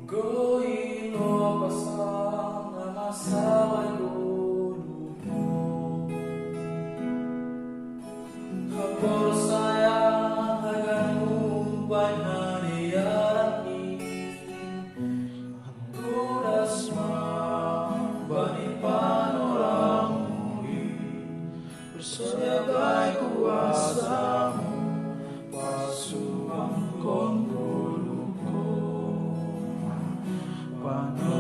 Goi no pasang na masaway luluto. Kapor sayang haganumpay naniyaraki. Turas bani panoramui. Bersayagay kuasamu, pasuang kongkuluko. Pano